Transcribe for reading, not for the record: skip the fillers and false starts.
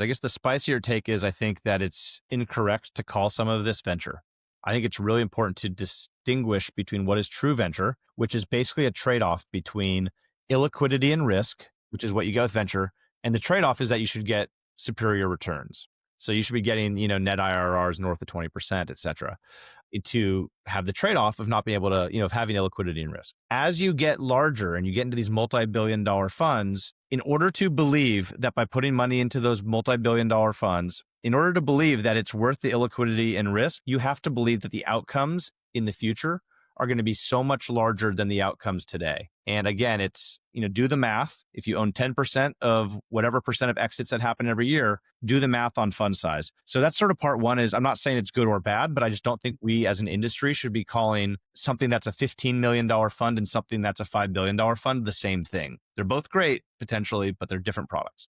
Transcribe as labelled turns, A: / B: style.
A: I guess the spicier take is I think that it's incorrect to call some of this venture. I think it's really important to distinguish between what is true venture, which is basically a trade off between illiquidity and risk, which is what you get with venture. And the trade off is that you should get superior returns. So you should be getting, net IRRs north of 20%, et cetera, to have the trade off of not being able to, of having illiquidity and risk. As you get larger and you get into these multi-billion dollar funds, in order to believe that by putting money into those multi-billion dollar funds, in order to believe that it's worth the illiquidity and risk, you have to believe that the outcomes in the future are going to be so much larger than the outcomes today. And again, it's, do the math. If you own 10% of whatever percent of exits that happen every year, do the math on fund size. So that's sort of part one is I'm not saying it's good or bad, but I just don't think we as an industry should be calling something that's a $15 million fund and something that's a $5 billion fund the same thing. They're both great potentially, but they're different products.